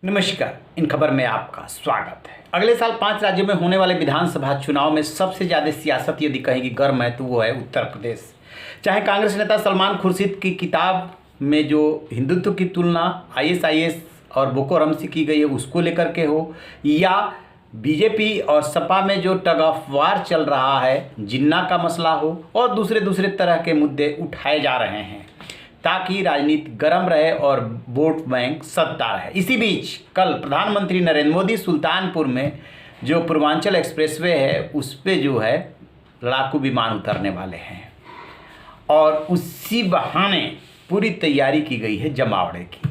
नमस्कार। इन खबर में आपका स्वागत है। अगले साल 5 राज्यों में होने वाले विधानसभा चुनाव में सबसे ज्यादा सियासत यदि कहीं की गर्म है तो वो है उत्तर प्रदेश। चाहे कांग्रेस नेता सलमान खुर्शीद की किताब में जो हिंदुत्व की तुलना आईएसआईएस और बोको हराम से की गई है उसको लेकर के हो, या बीजेपी और सपा में जो टग ऑफ वार चल रहा है, जिन्ना का मसला हो, और दूसरे तरह के मुद्दे उठाए जा रहे हैं ताकि राजनीति गर्म रहे और वोट बैंक सत्ता रहे। इसी बीच कल प्रधानमंत्री नरेंद्र मोदी सुल्तानपुर में जो पूर्वांचल एक्सप्रेसवे है उस पे जो है लड़ाकू विमान उतरने वाले हैं और उसी बहाने पूरी तैयारी की गई है जमावड़े की।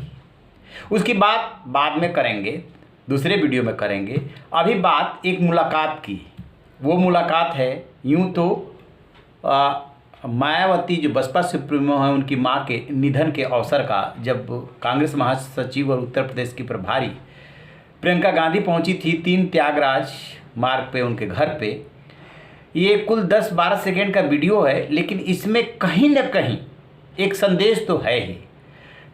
उसकी बात बाद में करेंगे, दूसरे वीडियो में करेंगे। अभी बात एक मुलाकात की। वो मुलाकात है यूँ तो मायावती जो बसपा सुप्रीमो है उनकी मां के निधन के अवसर का, जब कांग्रेस महासचिव और उत्तर प्रदेश की प्रभारी प्रियंका गांधी पहुंची थी 3 त्यागराज मार्ग पे उनके घर पे। ये कुल 10-12 सेकेंड का वीडियो है, लेकिन इसमें कहीं न कहीं एक संदेश तो है ही।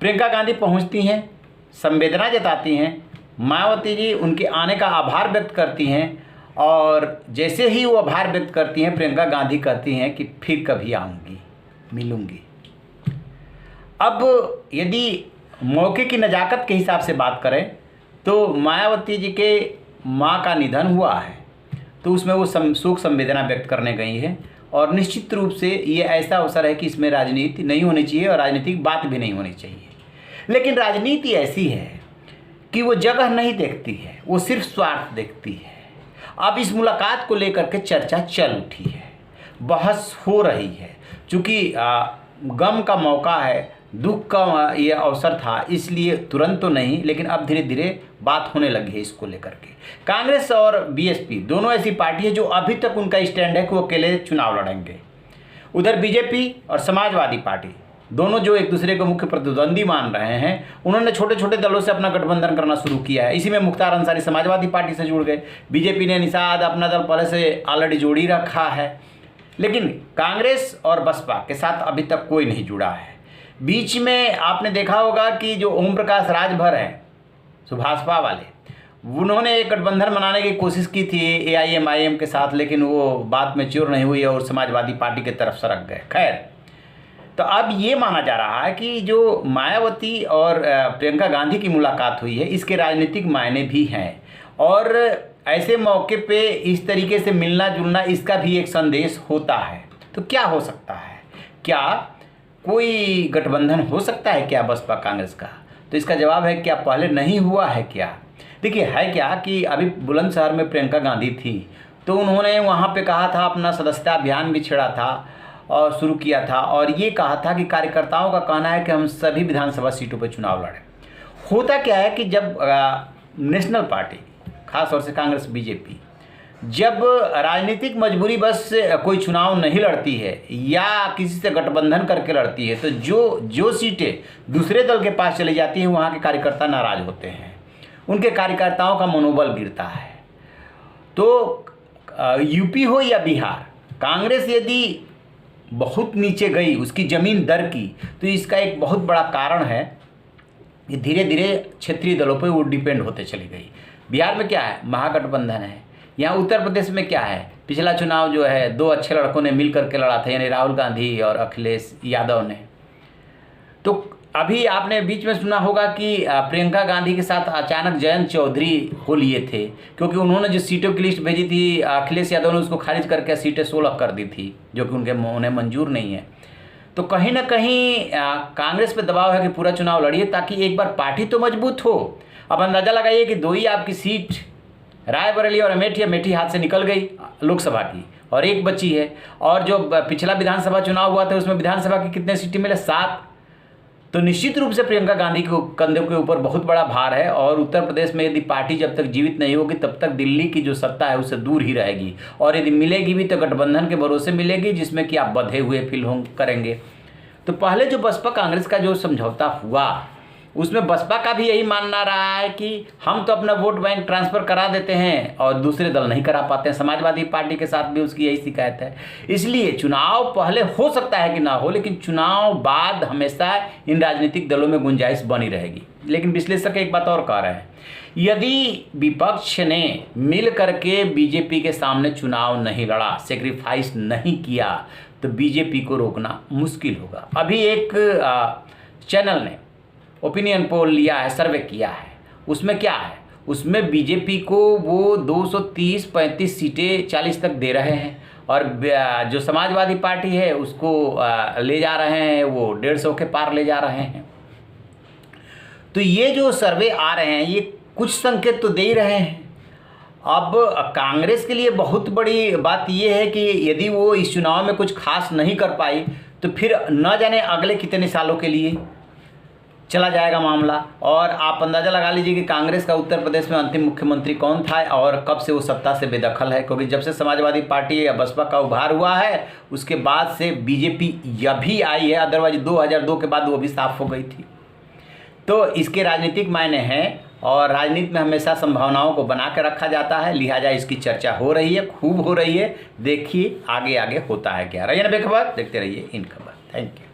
प्रियंका गांधी पहुंचती हैं, संवेदना जताती हैं, मायावती जी उनके आने का आभार व्यक्त करती हैं, और जैसे ही वो आभार व्यक्त करती हैं प्रियंका गांधी कहती हैं कि फिर कभी आऊँगी, मिलूँगी। अब यदि मौके की नज़ाकत के हिसाब से बात करें तो मायावती जी के माँ का निधन हुआ है तो उसमें वो शोक संवेदना व्यक्त करने गई है, और निश्चित रूप से ये ऐसा अवसर है कि इसमें राजनीति नहीं होनी चाहिए और राजनीतिक बात भी नहीं होनी चाहिए। लेकिन राजनीति ऐसी है कि वो जगह नहीं देखती है, वो सिर्फ स्वार्थ देखती है। अब इस मुलाकात को लेकर के चर्चा चल उठी है, बहस हो रही है। चूँकि गम का मौका है, दुख का ये अवसर था, इसलिए तुरंत तो नहीं, लेकिन अब धीरे धीरे बात होने लगी है इसको लेकर के। कांग्रेस और बीएसपी दोनों ऐसी पार्टी है जो अभी तक उनका स्टैंड है कि वो अकेले चुनाव लड़ेंगे। उधर बीजेपी और समाजवादी पार्टी दोनों जो एक दूसरे को मुख्य प्रतिद्वंदी मान रहे हैं, उन्होंने छोटे छोटे दलों से अपना गठबंधन करना शुरू किया है। इसी में मुख्तार अंसारी समाजवादी पार्टी से जुड़ गए। बीजेपी ने निषाद अपना दल पहले से ऑलरेडी जोड़ ही रखा है, लेकिन कांग्रेस और बसपा के साथ अभी तक कोई नहीं जुड़ा है। बीच में आपने देखा होगा कि जो ओम प्रकाश राजभर हैं सुभाषपा वाले, उन्होंने एक गठबंधन बनाने की कोशिश की थी एआईएमआईएम के साथ, लेकिन वो बात मैच्योर नहीं हुई और समाजवादी पार्टी की तरफ सरक गए। खैर, तो अब ये माना जा रहा है कि जो मायावती और प्रियंका गांधी की मुलाकात हुई है इसके राजनीतिक मायने भी हैं, और ऐसे मौके पे इस तरीके से मिलना जुलना इसका भी एक संदेश होता है। तो क्या हो सकता है? क्या कोई गठबंधन हो सकता है क्या बसपा कांग्रेस का? तो इसका जवाब है क्या पहले नहीं हुआ है क्या? देखिए, है क्या कि अभी बुलंदशहर में प्रियंका गांधी थी तो उन्होंने वहाँ पे कहा था, अपना सदस्यता अभियान भी छेड़ा था और शुरू किया था, और ये कहा था कि कार्यकर्ताओं का कहना है कि हम सभी विधानसभा सीटों पर चुनाव लड़ें। होता क्या है कि जब नेशनल पार्टी, खास तौर से कांग्रेस बीजेपी, जब राजनीतिक मजबूरी बस कोई चुनाव नहीं लड़ती है या किसी से गठबंधन करके लड़ती है, तो जो सीटें दूसरे दल के पास चली जाती हैं वहाँ के कार्यकर्ता नाराज होते हैं, उनके कार्यकर्ताओं का मनोबल गिरता है। तो यूपी हो या बिहार, कांग्रेस यदि बहुत नीचे गई, उसकी ज़मीन दर की, तो इसका एक बहुत बड़ा कारण है कि धीरे धीरे क्षेत्रीय दलों पर वो डिपेंड होते चली गई। बिहार में क्या है? महागठबंधन है। यहाँ उत्तर प्रदेश में क्या है? पिछला चुनाव जो है 2 अच्छे लड़कों ने मिल करके लड़ा था, यानी राहुल गांधी और अखिलेश यादव ने। तो अभी आपने बीच में सुना होगा कि प्रियंका गांधी के साथ अचानक जयंत चौधरी हो लिए थे, क्योंकि उन्होंने जो सीटों की लिस्ट भेजी थी अखिलेश यादव ने उसको खारिज करके सीटें 16 कर दी थी, जो कि उन्हें मंजूर नहीं है। तो कहीं ना कहीं कांग्रेस पे दबाव है कि पूरा चुनाव लड़िए ताकि एक बार पार्टी तो मजबूत हो। अब अंदाज़ा लगाइए कि 2 ही आपकी सीट, रायबरेली और अमेठी हाथ से निकल गई लोकसभा की, और 1 बची है। और जो पिछला विधानसभा चुनाव हुआ था उसमें विधानसभा की कितने सीटें मिले? 7। तो निश्चित रूप से प्रियंका गांधी को कंधों के ऊपर बहुत बड़ा भार है, और उत्तर प्रदेश में यदि पार्टी जब तक जीवित नहीं होगी तब तक दिल्ली की जो सत्ता है उससे दूर ही रहेगी, और यदि मिलेगी भी तो गठबंधन के भरोसे मिलेगी जिसमें कि आप बंधे हुए फील करेंगे। तो पहले जो बसपा कांग्रेस का जो समझौता हुआ उसमें बसपा का भी यही मानना रहा है कि हम तो अपना वोट बैंक ट्रांसफ़र करा देते हैं और दूसरे दल नहीं करा पाते हैं। समाजवादी पार्टी के साथ भी उसकी यही शिकायत है। इसलिए चुनाव पहले हो सकता है कि ना हो, लेकिन चुनाव बाद हमेशा इन राजनीतिक दलों में गुंजाइश बनी रहेगी। लेकिन विश्लेषक एक बात और कह रहे हैं, यदि विपक्ष ने मिल करके बीजेपी के सामने चुनाव नहीं लड़ा, सेक्रीफाइस नहीं किया, तो बीजेपी को रोकना मुश्किल होगा। अभी एक चैनल ने ओपिनियन पोल लिया है, सर्वे किया है, उसमें क्या है, उसमें बीजेपी को वो 230-35 सीटें 40 तक दे रहे हैं, और जो समाजवादी पार्टी है उसको ले जा रहे हैं, वो 150 के पार ले जा रहे हैं। तो ये जो सर्वे आ रहे हैं ये कुछ संकेत तो दे ही रहे हैं। अब कांग्रेस के लिए बहुत बड़ी बात ये है कि यदि वो इस चुनाव में कुछ खास नहीं कर पाई तो फिर न जाने अगले कितने सालों के लिए चला जाएगा मामला। और आप अंदाज़ा लगा लीजिए कि कांग्रेस का उत्तर प्रदेश में अंतिम मुख्यमंत्री कौन था और कब से वो सत्ता से बेदखल है, क्योंकि जब से समाजवादी पार्टी या बसपा का उभार हुआ है उसके बाद से बीजेपी यह भी आई है, अदरवाइज 2002 के बाद वो भी साफ हो गई थी। तो इसके राजनीतिक मायने हैं और राजनीति में हमेशा संभावनाओं को बना के रखा जाता है, लिहाजा इसकी चर्चा हो रही है, खूब हो रही है। देखिए आगे आगे होता है क्या। रहिए बेखबर, देखते रहिए इन खबर। Thank you.